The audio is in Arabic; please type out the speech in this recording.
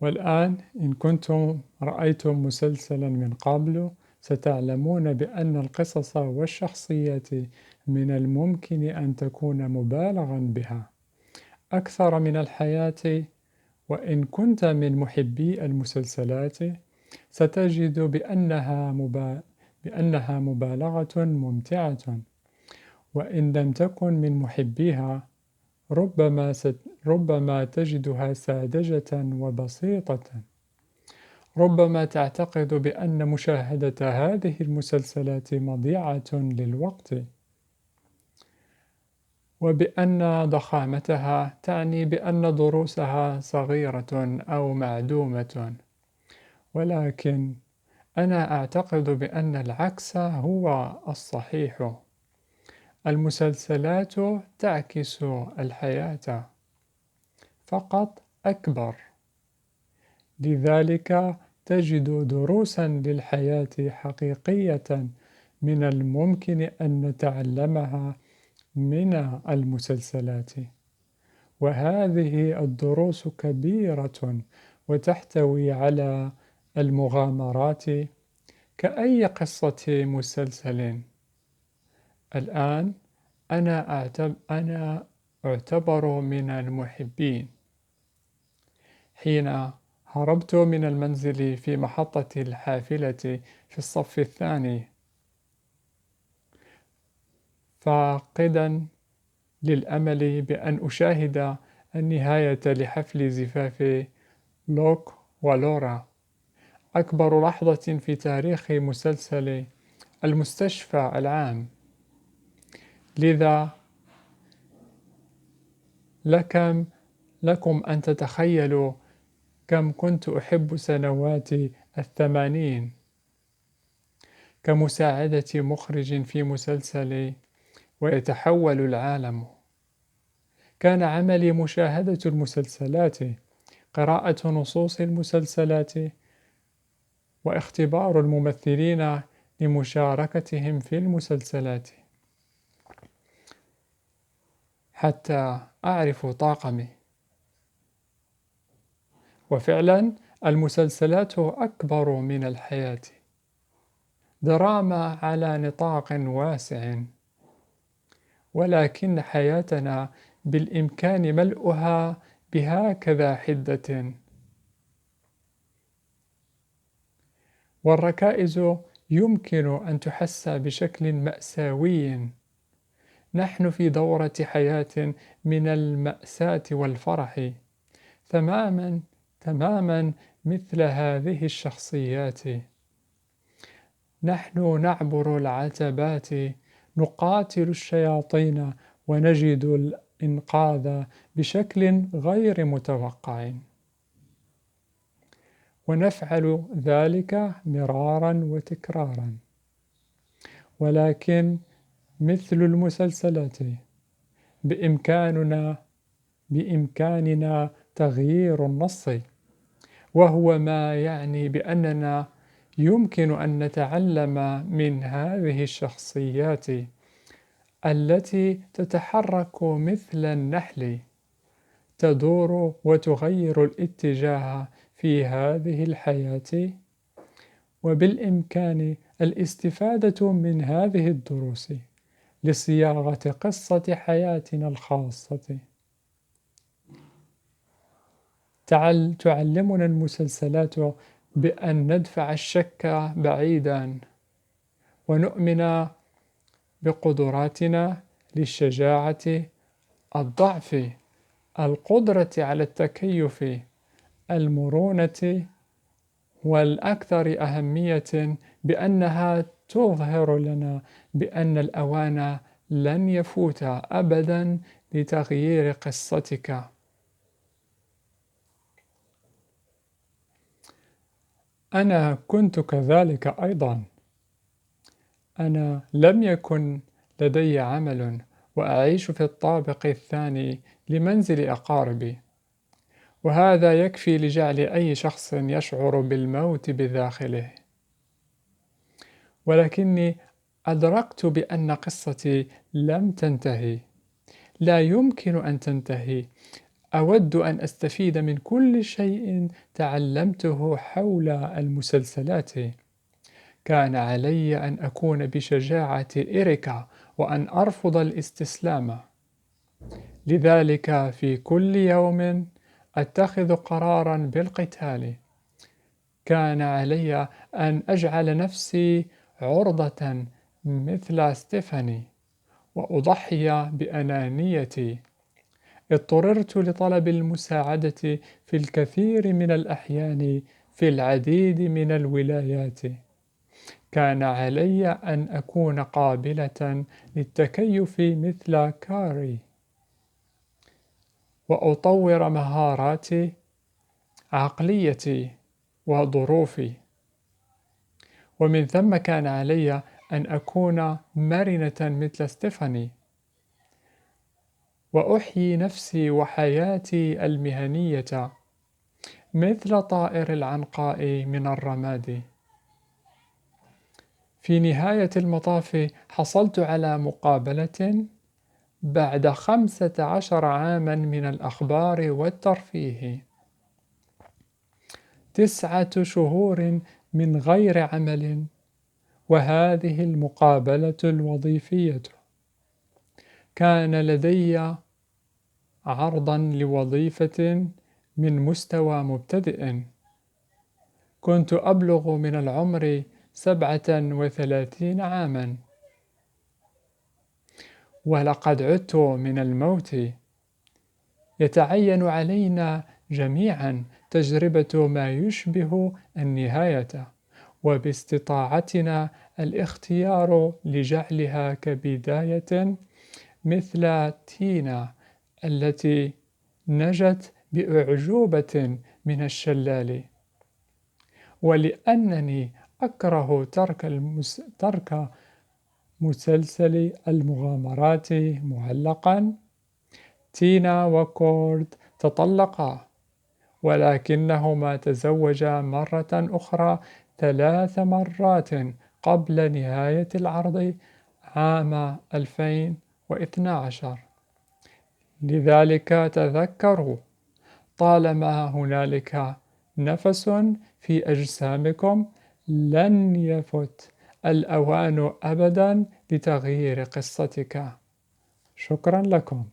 والآن إن كنتم رأيتم مسلسلا من قبل ستعلمون بأن القصص والشخصيات من الممكن أن تكون مبالغا بها أكثر من الحياة. وإن كنت من محبي المسلسلات ستجد بأنها مبالغة ممتعة، وإن لم تكن من محبيها ربما تجدها ساذجة وبسيطة. ربما تعتقد بأن مشاهدة هذه المسلسلات مضيعة للوقت، وبأن ضخامتها تعني بأن دروسها صغيرة أو معدومة، ولكن أنا أعتقد بأن العكس هو الصحيح. المسلسلات تعكس الحياة، فقط أكبر. لذلك تجد دروسا للحياة حقيقية من الممكن أن نتعلمها من المسلسلات، وهذه الدروس كبيرة وتحتوي على المغامرات كأي قصة مسلسل. الآن أنا أعتبر من المحبين. حين هربت من المنزل في محطة الحافلة في الصف الثاني فاقدا للأمل بأن أشاهد النهاية لحفل زفاف لوك ولورا، أكبر لحظة في تاريخ مسلسل المستشفى العام. لذا لكم أن تتخيلوا كم كنت أحب سنوات 80 كمساعدة مخرج في مسلسل ويتحول العالم. كان عملي مشاهدة المسلسلات، قراءة نصوص المسلسلات، واختبار الممثلين لمشاركتهم في المسلسلات حتى أعرف طاقمي. وفعلا المسلسلات أكبر من الحياة، دراما على نطاق واسع، ولكن حياتنا بالإمكان ملؤها بهكذا حدة. والركائز يمكن أن تحس بشكل مأساوي. نحن في دورة حياة من المأساة والفرح، تماما مثل هذه الشخصيات. نحن نعبر العتبات، نقاتل الشياطين، ونجد الإنقاذ بشكل غير متوقع، ونفعل ذلك مرارا وتكرارا. ولكن مثل المسلسلات بإمكاننا تغيير النص، وهو ما يعني بأننا يمكن أن نتعلم من هذه الشخصيات التي تتحرك مثل النحل، تدور وتغير الاتجاه في هذه الحياة. وبالإمكان الاستفادة من هذه الدروس لصياغة قصة حياتنا الخاصة. تعلمنا المسلسلات بأن ندفع الشك بعيدا، ونؤمن بقدراتنا للشجاعة، الضعف، القدرة على التكيف، المرونة، والأكثر أهمية بأنها تظهر لنا بأن الأوان لن يفوت أبدا لتغيير قصتك. أنا كنت كذلك أيضا. أنا لم يكن لدي عمل، وأعيش في الطابق الثاني لمنزل أقاربي، وهذا يكفي لجعل أي شخص يشعر بالموت بداخله. ولكني أدركت بأن قصتي لم تنتهي، لا يمكن أن تنتهي. أود أن أستفيد من كل شيء تعلمته حول المسلسلات. كان علي أن أكون بشجاعة إريكا وأن أرفض الاستسلام. لذلك في كل يوم أتخذ قرارا بالقتال. كان علي أن أجعل نفسي عرضة مثل ستيفاني وأضحي بأنانيتي. اضطررت لطلب المساعدة في الكثير من الأحيان في العديد من الولايات. كان علي أن أكون قابلة للتكيف مثل كاري وأطور مهارات عقليتي وظروفي، ومن ثم كان علي أن أكون مرنة مثل ستيفاني وأحيي نفسي وحياتي المهنية مثل طائر العنقاء من الرماد. في نهاية المطاف حصلت على مقابلة بعد 15 عاما من الأخبار والترفيه، 9 شهور من غير عمل، وهذه المقابلة الوظيفية. كان لدي عرضا لوظيفة من مستوى مبتدئ. كنت أبلغ من العمر 37 عاما، ولقد عدت من الموت. يتعين علينا جميعا تجربة ما يشبه النهاية، وباستطاعتنا الاختيار لجعلها كبداية، مثل تينا التي نجت بأعجوبة من الشلال. ولأنني أكره ترك مسلسل المغامرات معلقا، تينا وكورد تطلقا، ولكنهما تزوجا مرة أخرى 3 مرات قبل نهاية العرض عام 2012. لذلك تذكروا، طالما هنالك نفس في أجسامكم لن يفت الأوان أبدا لتغيير قصتك. شكرا لكم.